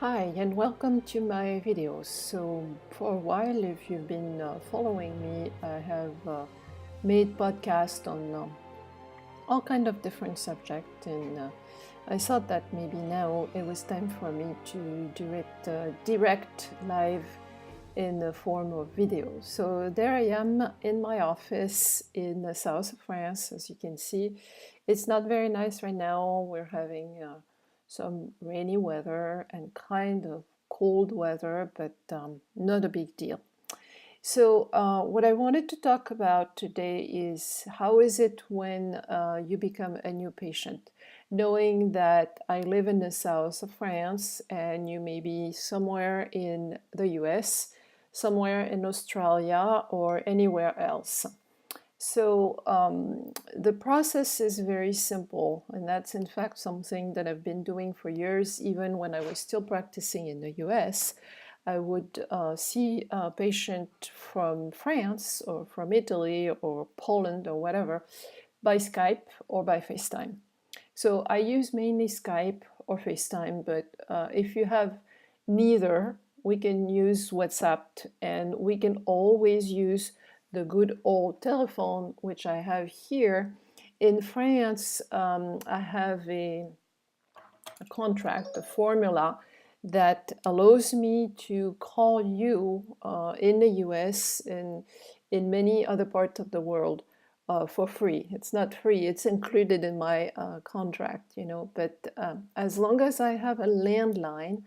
Hi and welcome to my videos. So for a while, if you've been following me, I have made podcasts on all kind of different subjects, and I thought that maybe now it was time for me to do it direct live in the form of video. So there I am in my office in the south of France. As you can see, it's not very nice right now. We're having some rainy weather and kind of cold weather, but not a big deal. So what I wanted to talk about today is how is it when you become a new patient? Knowing that I live in the south of France and you may be somewhere in the US, somewhere in Australia, or anywhere else. So the process is very simple, and that's in fact something that I've been doing for years. Even when I was still practicing in the US, I would see a patient from France or from Italy or Poland or whatever by Skype or by FaceTime. So I use mainly Skype or FaceTime, but if you have neither, we can use WhatsApp, and we can always use the good old telephone, which I have here. In France, I have a contract, a formula that allows me to call you in the US and in many other parts of the world for free. It's not free, it's included in my contract, but as long as I have a landline,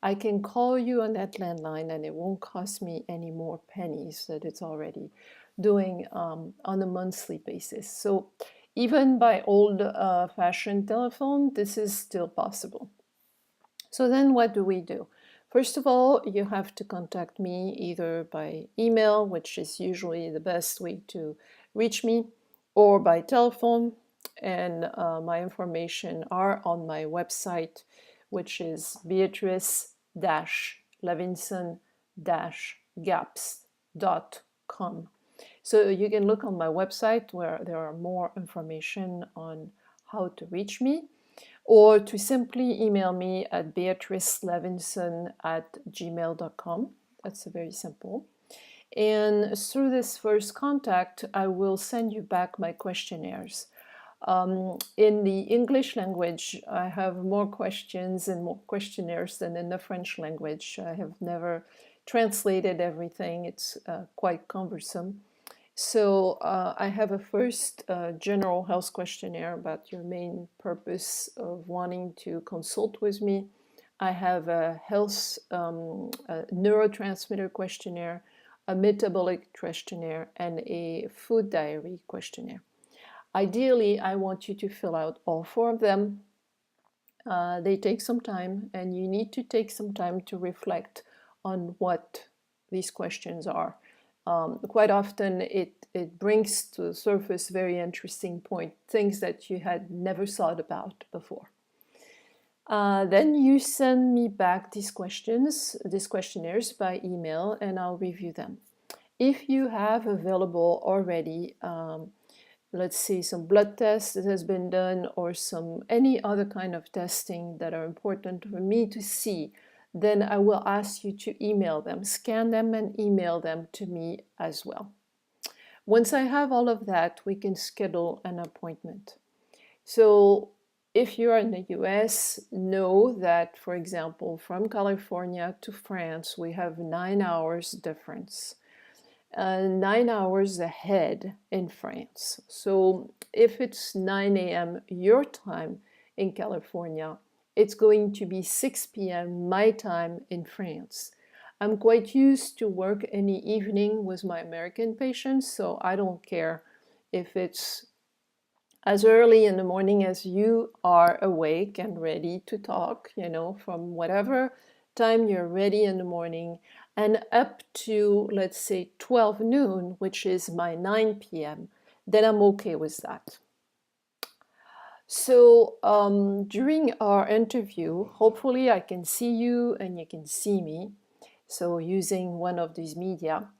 I can call you on that landline and it won't cost me any more pennies that it's already doing on a monthly basis. So even by old-fashioned telephone, this is still possible. So then what do we do? First of all, you have to contact me either by email, which is usually the best way to reach me, or by telephone. And my information are on my website, which is beatrice-levinson-gaps.com. So you can look on my website where there are more information on how to reach me, or to simply email me at beatricelevinson@gmail.com. That's very simple. And through this first contact, I will send you back my questionnaires. In the English language, I have more questions and more questionnaires than in the French language. I have never translated everything. It's quite cumbersome. So I have a first general health questionnaire about your main purpose of wanting to consult with me. I have a health a neurotransmitter questionnaire, a metabolic questionnaire, and a food diary questionnaire. Ideally, I want you to fill out all four of them. They take some time, and you need to take some time to reflect on what these questions are. Quite often it brings to the surface very interesting points, things that you had never thought about before. Then you send me back these questionnaires by email, and I'll review them. If you have available already, let's say some blood tests that has been done, or any other kind of testing that are important for me to see, then I will ask you to email them, scan them and email them to me as well. Once I have all of that, we can schedule an appointment. So if you're in the US, know that, for example, from California to France, we have 9 hours difference. 9 hours ahead in France. So if it's 9 a.m. your time in California, it's going to be 6 p.m. my time in France. I'm quite used to work in the evening with my American patients, so I don't care if it's as early in the morning as you are awake and ready to talk, from whatever time you're ready in the morning, and up to, let's say, 12 noon, which is my 9 p.m., then I'm okay with that. So during our interview, hopefully I can see you and you can see me. So using one of these media,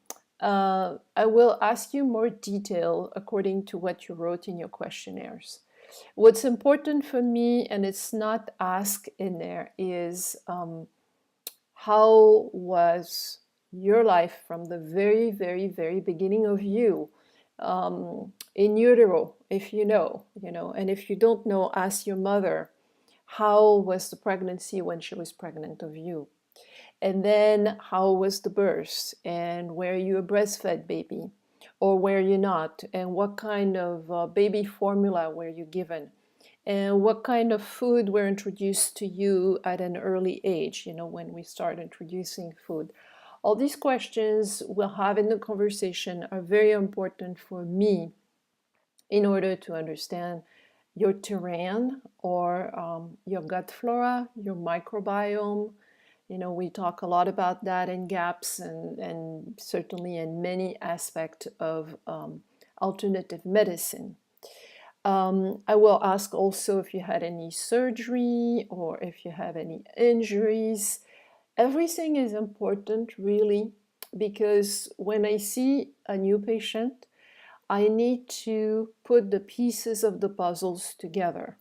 I will ask you more detail according to what you wrote in your questionnaires. What's important for me, and it's not asked in there, is how was your life from the very, very, very beginning of you, in utero, if you know, and if you don't know, ask your mother, how was the pregnancy when she was pregnant of you? And then how was the birth? And were you a breastfed baby? Or were you not? And what kind of baby formula were you given? And what kind of food were introduced to you at an early age, when we start introducing food? All these questions we'll have in the conversation are very important for me in order to understand your terrain, or your gut flora, your microbiome. We talk a lot about that in GAPS, and certainly in many aspects of alternative medicine. I will ask also if you had any surgery or if you have any injuries. Everything is important, really, because when I see a new patient, I need to put the pieces of the puzzles together.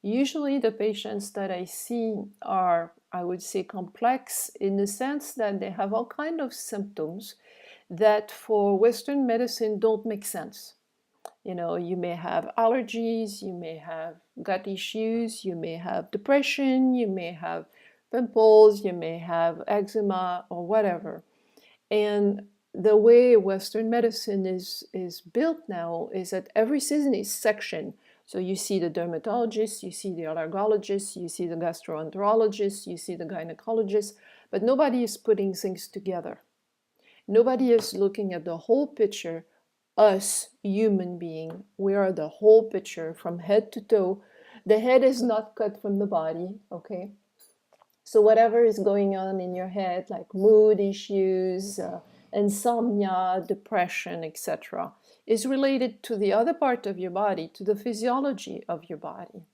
Usually the patients that I see are, I would say, complex in the sense that they have all kinds of symptoms that for Western medicine don't make sense. You may have allergies, you may have gut issues, you may have depression, you may have pimples, you may have eczema or whatever. And the way Western medicine is built now is that every season is sectioned. So you see the dermatologist, you see the allergologist, you see the gastroenterologist, you see the gynecologist, but nobody is putting things together. Nobody is looking at the whole picture. Us, human being, we are the whole picture from head to toe. The head is not cut from the body, okay? So whatever is going on in your head, like mood issues, insomnia, depression, etc., is related to the other part of your body, to the physiology of your body.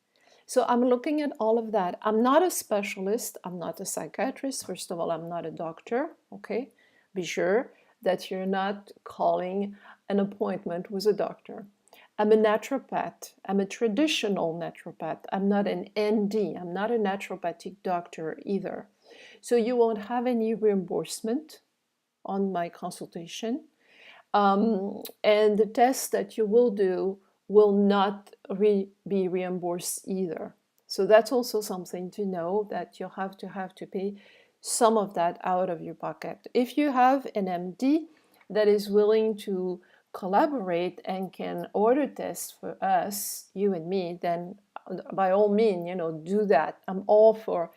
So I'm looking at all of that. I'm not a specialist. I'm not a psychiatrist. First of all, I'm not a doctor, okay? Be sure that you're not calling an appointment with a doctor. I'm a naturopath. I'm a traditional naturopath. I'm not an ND. I'm not a naturopathic doctor either. So you won't have any reimbursement on my consultation. And the tests that you will do will not be reimbursed either. So that's also something to know, that you'll have to pay some of that out of your pocket. If you have an MD that is willing to collaborate and can order tests for us, you and me, then by all means, do that. I'm all for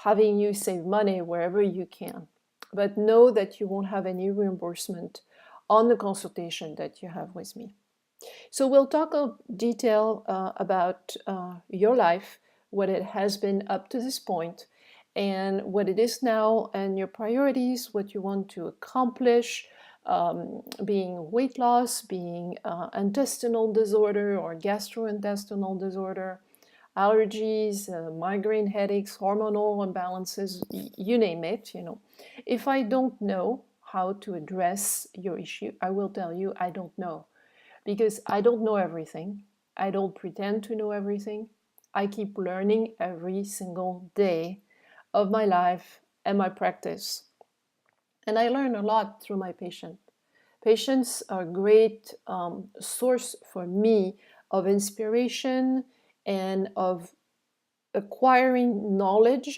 having you save money wherever you can. But know that you won't have any reimbursement on the consultation that you have with me. So we'll talk in detail about your life, what it has been up to this point, and what it is now, and your priorities, what you want to accomplish, being weight loss, being intestinal disorder or gastrointestinal disorder, allergies, migraine headaches, hormonal imbalances, you name it. If I don't know how to address your issue, I will tell you I don't know, because I don't know everything. I don't pretend to know everything. I keep learning every single day of my life and my practice. And I learn a lot through my patient. Patients are a great source for me of inspiration and of acquiring knowledge.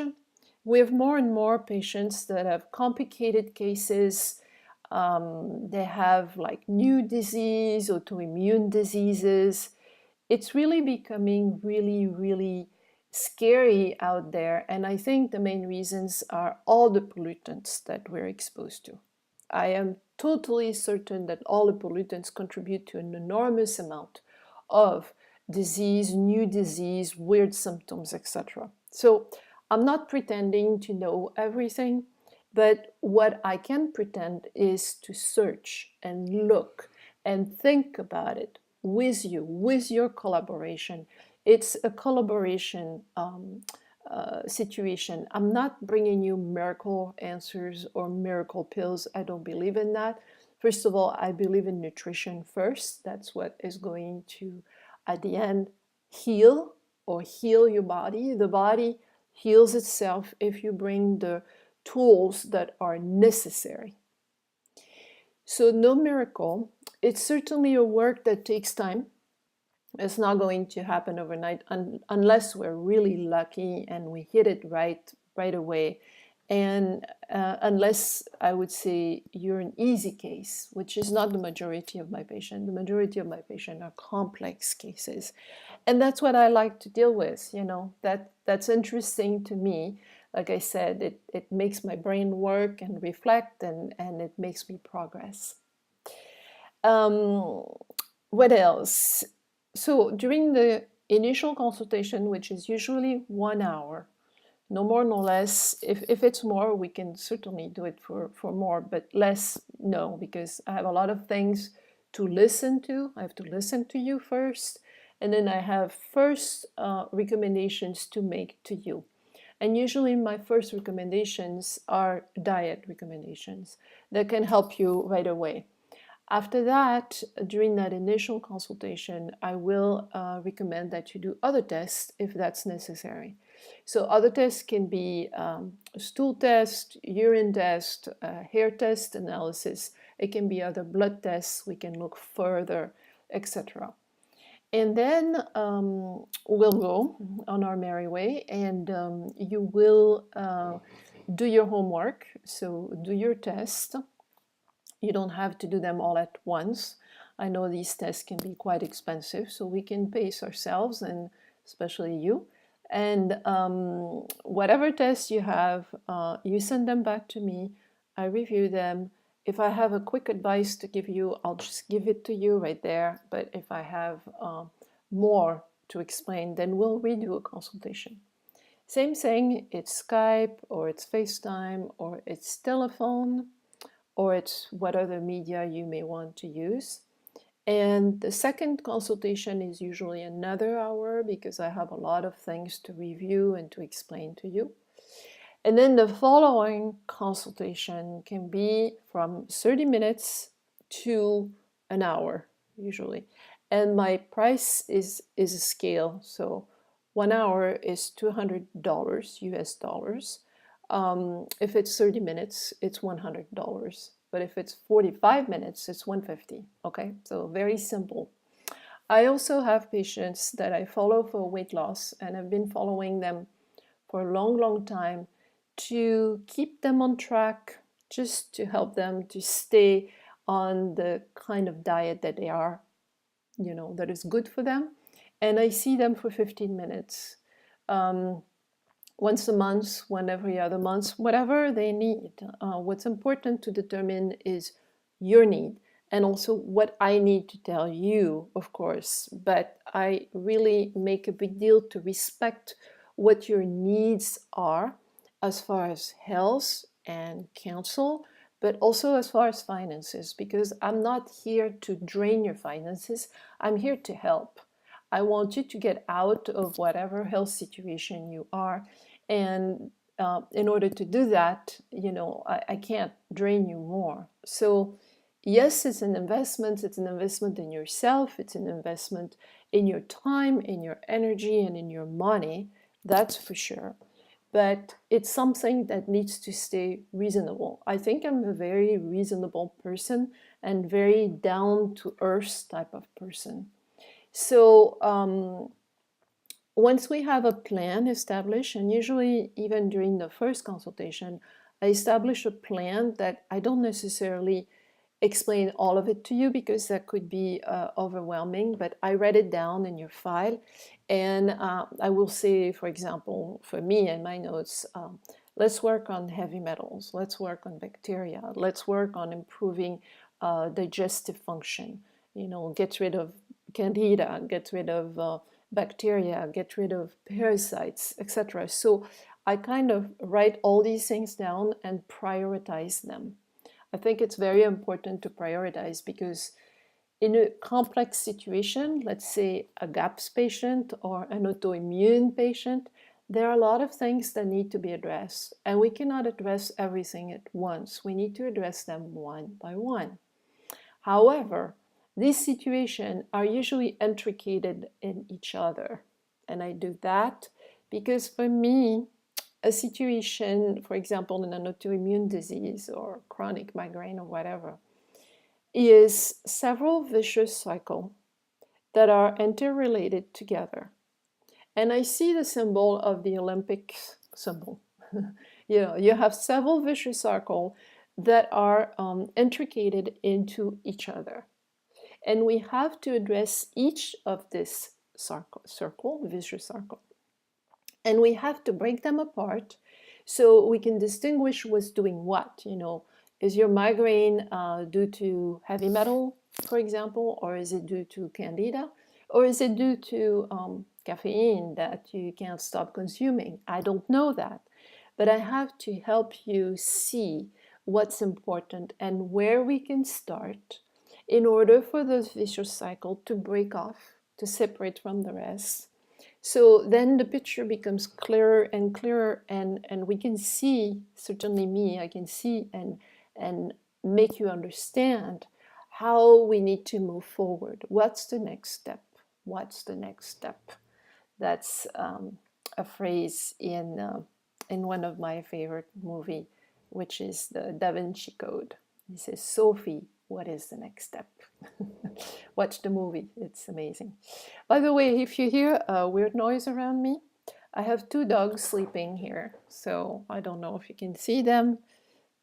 We have more and more patients that have complicated cases. They have like new disease, autoimmune diseases. It's really becoming really, really scary out there. And I think the main reasons are all the pollutants that we're exposed to. I am totally certain that all the pollutants contribute to an enormous amount of disease, new disease, weird symptoms, etc. So I'm not pretending to know everything, but what I can pretend is to search and look and think about it with you, with your collaboration. It's a collaboration situation. I'm not bringing you miracle answers or miracle pills. I don't believe in that. First of all, I believe in nutrition first. That's what is going to, at the end, heal your body. The body heals itself if you bring the tools that are necessary. So no miracle. It's certainly a work that takes time. It's not going to happen overnight unless we're really lucky and we hit it right away. And unless, I would say, you're an easy case, which is not the majority of my patients. The majority of my patients are complex cases. And that's what I like to deal with, that's interesting to me. Like I said, it makes my brain work and reflect, and it makes me progress. What else? So during the initial consultation, which is usually 1 hour, no more, no less. If it's more, we can certainly do it for more, but less, no, because I have a lot of things to listen to. I have to listen to you first, and then I have first recommendations to make to you. And usually my first recommendations are diet recommendations that can help you right away. After that, during that initial consultation, I will recommend that you do other tests if that's necessary. So other tests can be a stool test, urine test, hair test analysis. It can be other blood tests. We can look further, etc. And then we'll go on our merry way, and you will do your homework. So do your test. You don't have to do them all at once. I know these tests can be quite expensive, so we can pace ourselves, and especially you. And whatever tests you have, you send them back to me. I review them. If I have a quick advice to give you, I'll just give it to you right there. But if I have more to explain, then we'll redo a consultation. Same thing, it's Skype, or it's FaceTime, or it's telephone, or it's what other media you may want to use. And the second consultation is usually another hour, because I have a lot of things to review and to explain to you. And then the following consultation can be from 30 minutes to an hour, usually. And my price is a scale. So 1 hour is $200 US dollars. If it's 30 minutes, it's $100. But if it's 45 minutes, it's $150. Okay, so very simple. I also have patients that I follow for weight loss, and I've been following them for a long, long time to keep them on track, just to help them to stay on the kind of diet that they are, that is good for them. And I see them for 15 minutes. Once a month, one every other month, whatever they need. What's important to determine is your need, and also what I need to tell you, of course. But I really make a big deal to respect what your needs are as far as health and counsel, but also as far as finances, because I'm not here to drain your finances. I'm here to help. I want you to get out of whatever health situation you are. And in order to do that, I can't drain you more. So yes, it's an investment. It's an investment in yourself. It's an investment in your time, in your energy, and in your money. That's for sure. But it's something that needs to stay reasonable. I think I'm a very reasonable person and very down-to-earth type of person. So once we have a plan established, and usually even during the first consultation, I establish a plan that I don't necessarily explain all of it to you, because that could be overwhelming, but I write it down in your file. And I will say, for example, for me and my notes, let's work on heavy metals, let's work on bacteria, let's work on improving digestive function, get rid of candida, get rid of bacteria, get rid of parasites, etc. So I kind of write all these things down and prioritize them. I think it's very important to prioritize, because in a complex situation, let's say a GAPS patient or an autoimmune patient, there are a lot of things that need to be addressed, and we cannot address everything at once. We need to address them one by one. However, these situations are usually intricated in each other, and I do that because for me, a situation, for example, in an autoimmune disease or chronic migraine or whatever, is several vicious cycles that are interrelated together. And I see the symbol of the Olympic symbol. You have several vicious cycles that are intricated into each other. And we have to address each of this vicious circle. And we have to break them apart so we can distinguish what's doing what. Is your migraine due to heavy metal, for example, or is it due to candida, or is it due to caffeine that you can't stop consuming? I don't know that, but I have to help you see what's important and where we can start in order for this vicious cycle to break off, to separate from the rest. So then the picture becomes clearer and clearer, and we can see, certainly me, I can see and make you understand how we need to move forward. What's the next step? What's the next step? That's a phrase in one of my favorite movie, which is the Da Vinci Code. He says, Sophie, what is the next step? Watch the movie, it's amazing. By the way, if you hear a weird noise around me, I have 2 dogs sleeping here, so I don't know if you can see them.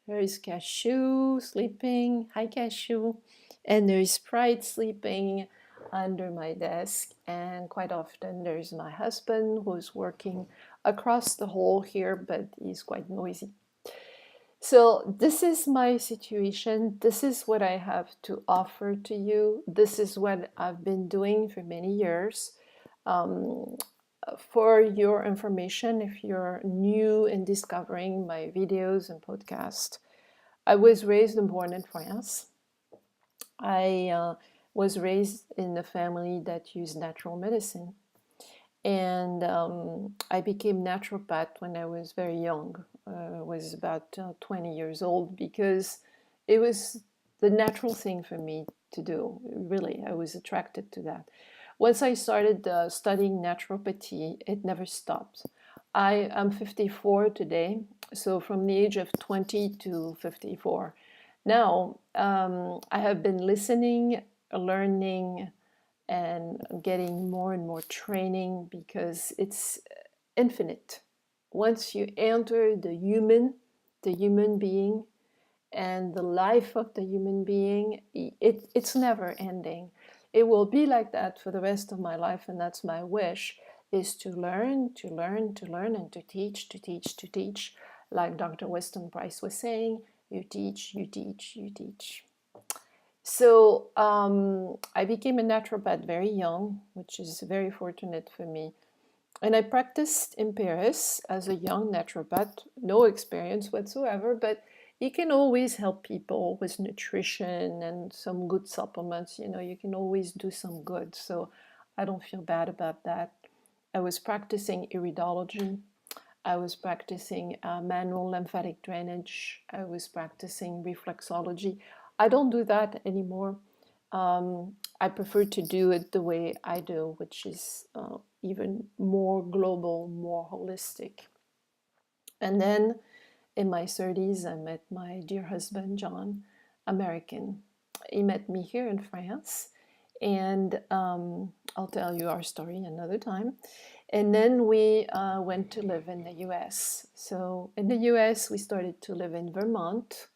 There is Cashew sleeping, hi Cashew, and there is Sprite sleeping under my desk, and quite often there's my husband who's working across the hall here, but he's quite noisy. So this is my situation. This is what I have to offer to you. This is what I've been doing for many years. For your information, if you're new in discovering my videos and podcasts, I was raised and born in France. I was raised in a family that used natural medicine. And I became naturopath when I was very young. I was about 20 years old because it was the natural thing for me to do. Really, I was attracted to that. Once I started studying naturopathy, it never stopped. I am 54 today, so from the age of 20 to 54. Now, I have been listening, learning, and getting more and more training because it's infinite. Once you enter the human being, and the life of the human being, it's never ending. It will be like that for the rest of my life, and that's my wish, is to learn, to learn, to learn, and to teach, to teach, to teach. Like Dr. Weston Price was saying, you teach, you teach, you teach. So I became a naturopath very young, which is very fortunate for me. And I practiced in Paris as a young naturopath, no experience whatsoever, but you can always help people with nutrition and some good supplements. You can always do some good. So I don't feel bad about that. I was practicing iridology. I was practicing manual lymphatic drainage. I was practicing reflexology. I don't do that anymore. I prefer to do it the way I do, which is even more global, more holistic. And then in my 30s, I met my dear husband, John, American. He met me here in France, and I'll tell you our story another time. And then we went to live in the US. So in the US, we started to live in Vermont.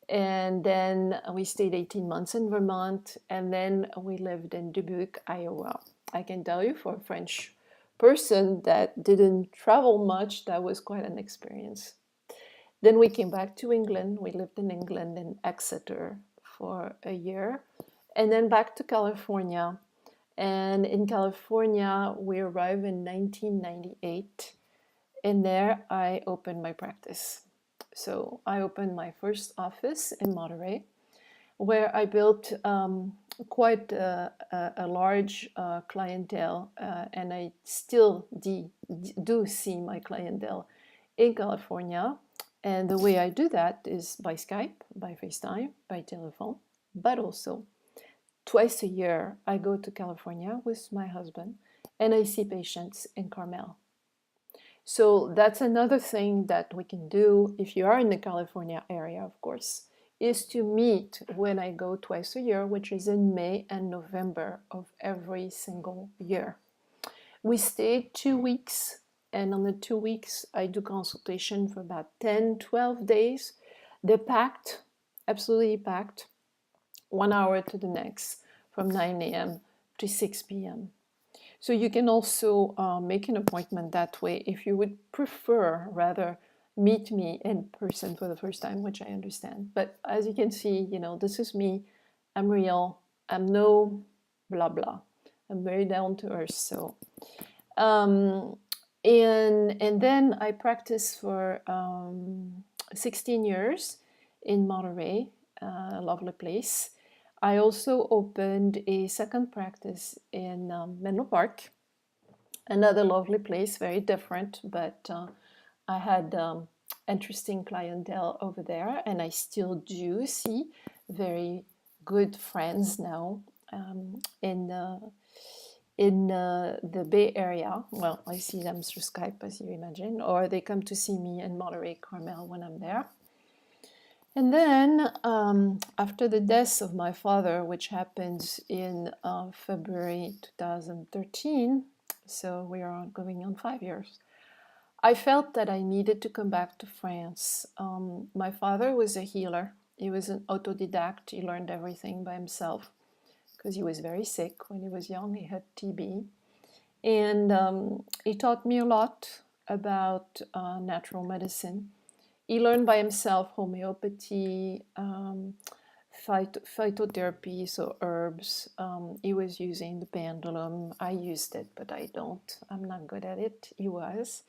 And then we stayed 18 months in Vermont, and then we lived in Dubuque, Iowa. I can tell you, for a French person that didn't travel much, that was quite an experience. Then we came back to England. We lived in England, in Exeter, for a year, and then back to California. And in California, we arrived in 1998, and there I opened my practice. So I opened my first office in Monterey, where I built quite a large clientele, and I still do see my clientele in California. And the way I do that is by Skype, by FaceTime, by telephone, but also twice a year I go to California with my husband, and I see patients in Carmel. So that's another thing that we can do if you are in the California area, of course, is to meet when I go twice a year, which is in May and November of every single year. We stay 2 weeks, and on the 2 weeks, I do consultation for about 10, 12 days. They're packed, absolutely packed, 1 hour to the next, from 9 a.m. to 6 p.m. So you can also make an appointment that way if you would prefer rather meet me in person for the first time, which I understand. But as you can see, this is me. I'm real. I'm no blah blah. I'm very down to earth. So, and then I practiced for 16 years in Monterey, a lovely place. I also opened a second practice in Menlo Park, another lovely place, very different, but I had interesting clientele over there, and I still do see very good friends now in the Bay Area. Well, I see them through Skype, as you imagine, or they come to see me in Monterey, Carmel when I'm there. And then, after the death of my father, which happened in February 2013, so we are going on 5 years, I felt that I needed to come back to France. My father was a healer. He was an autodidact. He learned everything by himself because he was very sick when he was young. He had TB. And he taught me a lot about natural medicine. He learned by himself homeopathy, phytotherapy, so herbs. He was using the pendulum. I used it, but I don't. I'm not good at it. He was.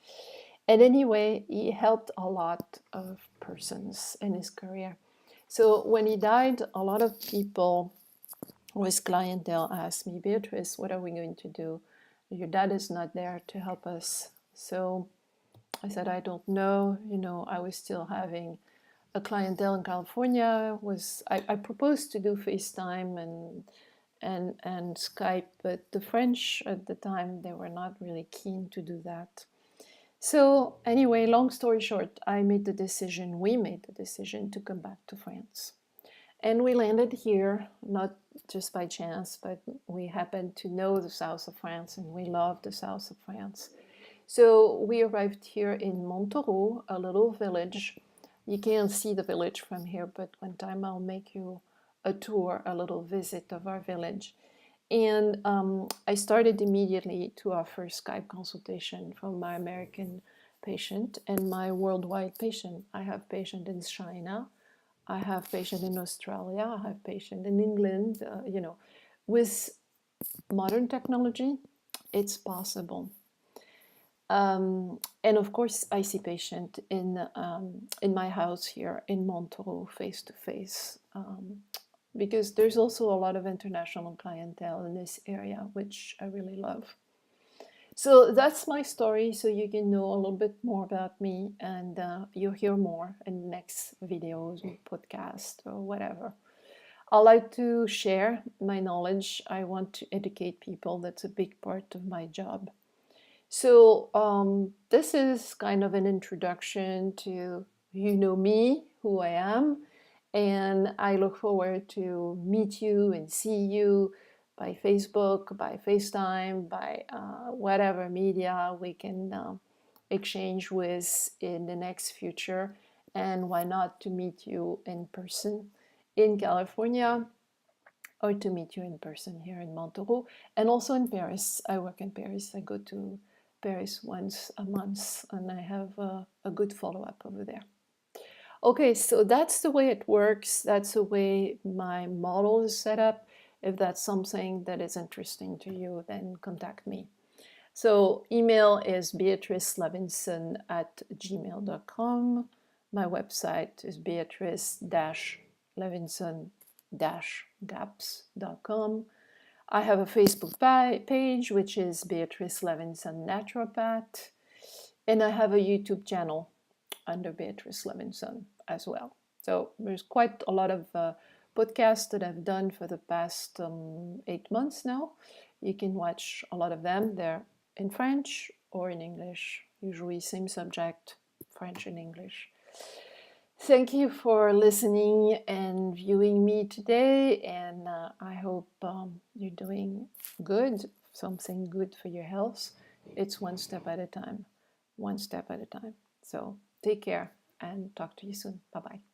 And anyway, he helped a lot of persons in his career. So when he died, a lot of people, his clientele, asked me, Beatrice, what are we going to do? Your dad is not there to help us. So I said, I don't know. I was still having a clientele in California. I proposed to do FaceTime and Skype, but the French at the time, they were not really keen to do that. So anyway, long story short, we made the decision to come back to France. And we landed here, not just by chance, but we happened to know the south of France, and we love the south of France. So we arrived here in Montauroux, a little village. You can't see the village from here, but one time I'll make you a tour, a little visit of our village. And I started immediately to offer Skype consultation for my American patient and my worldwide patient. I have patient in China, I have patient in Australia, I have patient in England. With modern technology, it's possible. And of course, I see patient in my house here in Montauroux face to face, because there's also a lot of international clientele in this area, which I really love. So that's my story, so you can know a little bit more about me, and you'll hear more in the next videos or podcast or whatever. I like to share my knowledge. I want to educate people. That's a big part of my job. So this is kind of an introduction to me, who I am, and I look forward to meet you and see you by Facebook, by FaceTime, by whatever media we can exchange with in the next future, and why not to meet you in person in California, or to meet you in person here in Montauroux, and also in Paris. I work in Paris. I go to Paris once a month, and I have a good follow-up over there. Okay, so that's the way it works. That's the way my model is set up. If that's something that is interesting to you, then contact me. So email is beatricelevinson@gmail.com. My website is beatrice-levinson-gaps.com. I have a Facebook page, which is Beatrice Levinson Naturopath, and I have a YouTube channel under Beatrice Levinson as well. So there's quite a lot of podcasts that I've done for the past 8 months now. You can watch a lot of them. They're in French or in English usually same subject, French and English. Thank you for listening and viewing me today, and I hope you're doing good, something good for your health. It's one step at a time, one step at a time. So take care and talk to you soon. Bye-bye.